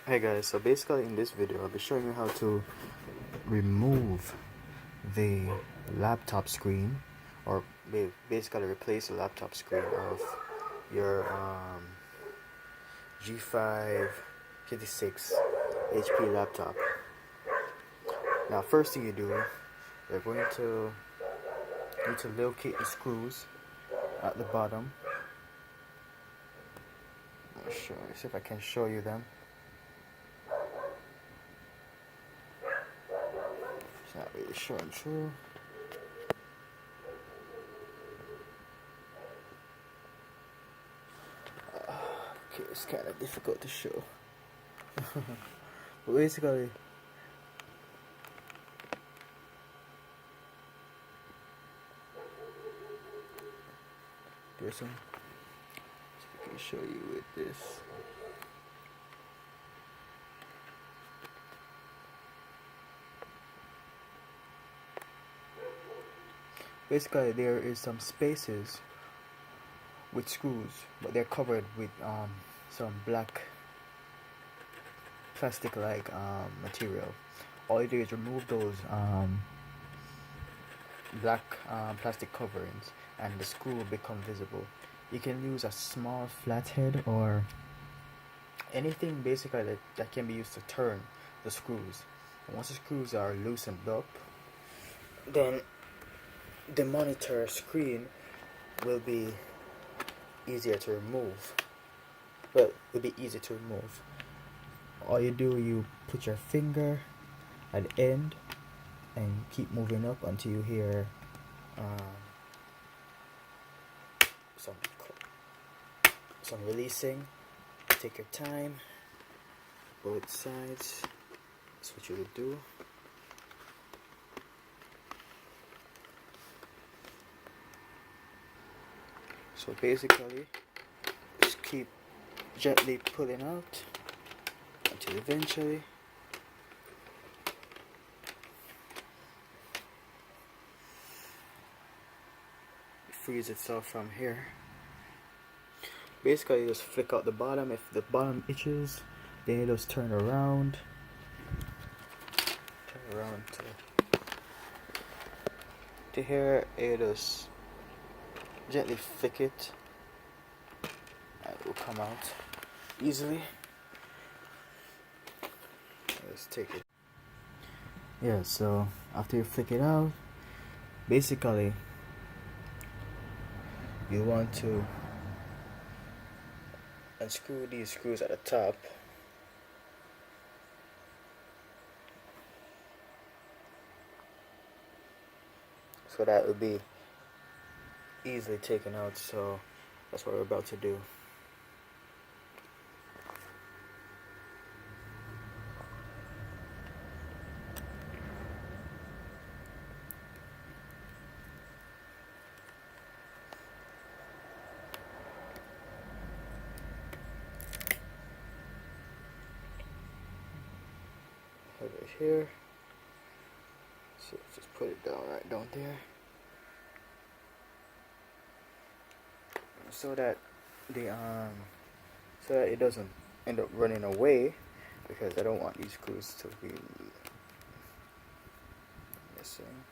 Hey guys, so basically in this video I'll be showing you how to remove the laptop screen, or basically replace the laptop screen of your G56 HP laptop. Now first thing you do, you're going to need to locate the screws at the bottom. See if I can show you them. It's not really showing through. Okay, it's kind of difficult to show. But basically, there's some. See if I can show you with this. Basically, there is some spaces with screws, but they're covered with some black plastic-like material. All you do is remove those black plastic coverings, and the screw will become visible. You can use a small flathead or anything basically that can be used to turn the screws. And once the screws are loosened up, then the monitor screen will be easier to remove. Well, it'll be easy to remove. All you do, you put your finger at the end and keep moving up until you hear some releasing. Take your time, both sides. That's what you would do. So basically, just keep gently pulling out until eventually it frees itself from here. Basically, you just flick out the bottom. If the bottom itches, then you just turn around to here. You just gently flick it, and it will come out easily. Let's take it. Yeah, so after you flick it out, basically you want to unscrew these screws at the top. So that will be easily taken out. So that's what we're about to do. Have it here. So just put it down right down there, so that it doesn't end up running away, because I don't want these screws to be missing.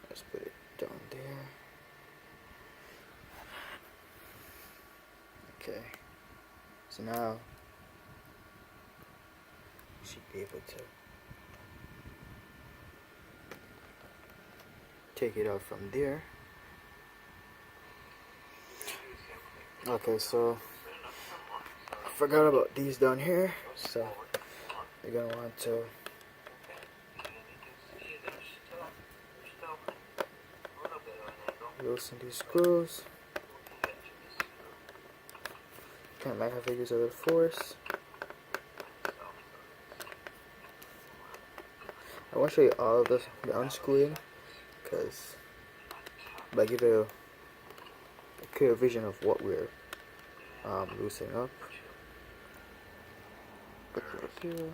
Let's put it down there. Okay, so now you should be able to take it out from there. Okay, so I forgot about these down here, so you're gonna want to loosen these screws. Might have to use a little force. I want to show you all of the unscrewing, because I give you a clear vision of what we're loosening up. Put it here.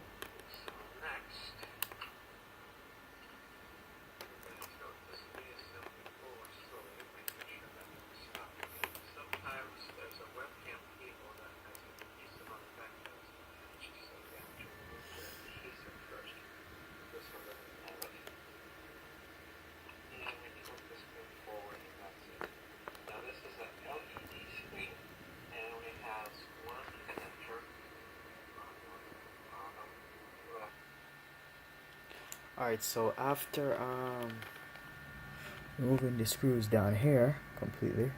Alright, so after removing the screws down here completely,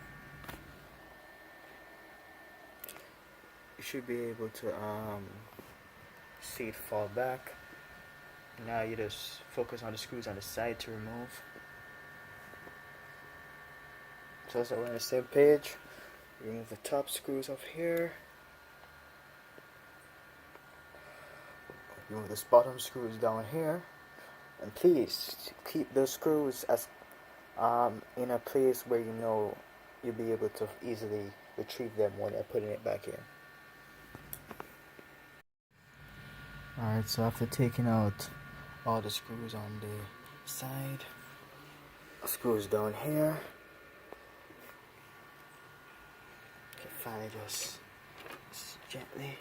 you should be able to see it fall back. Now you just focus on the screws on the side to remove. So we're on the same page. Remove the top screws off here. Remove the bottom screws down here. And please keep those screws as in a place where you know you'll be able to easily retrieve them when you're putting it back in. Alright, so after taking out all the screws on the side, screws down here, you can finally just gently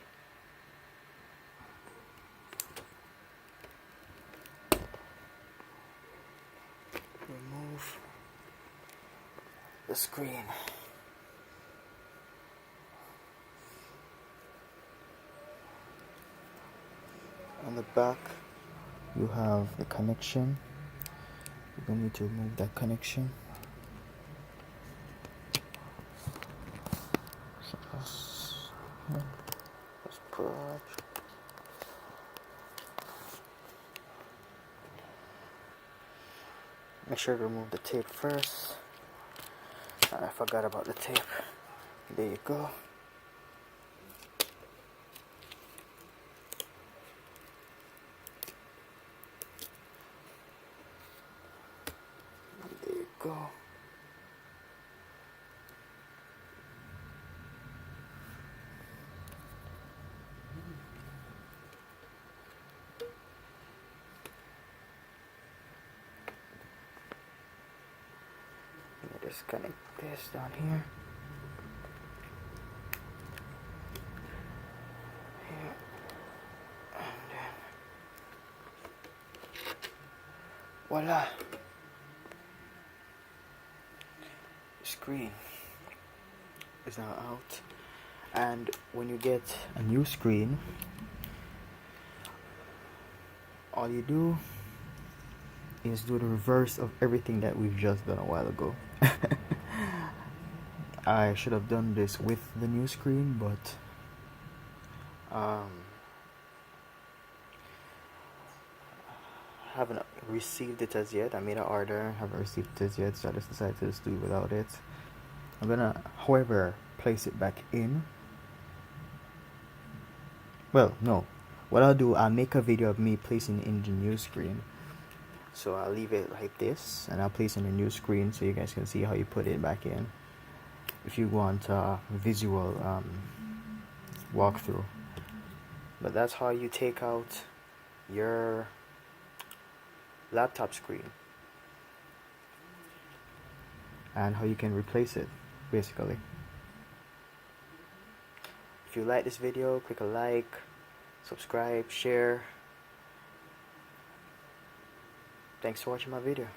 remove the screen. On the back you have the connection. You're going to need to remove that connection. So let's put make sure to remove the tape first. I forgot about the tape. There you go. There you go. Just connect this down here. Here. And then voila. The screen is now out. And when you get a new screen, all you do is do the reverse of everything that we've just done a while ago. I should have done this with the new screen, but haven't received it as yet. I made an order, haven't received it as yet, so I just decided to just do it without it. I'm gonna, however, place it back in. Well, no. What I'll do, I'll make a video of me placing in the new screen. So I'll leave it like this, and I'll place in a new screen so you guys can see how you put it back in, if you want a visual walkthrough. But that's how you take out your laptop screen, and how you can replace it, basically. If you like this video, click a like, subscribe, share. Thanks for watching my video.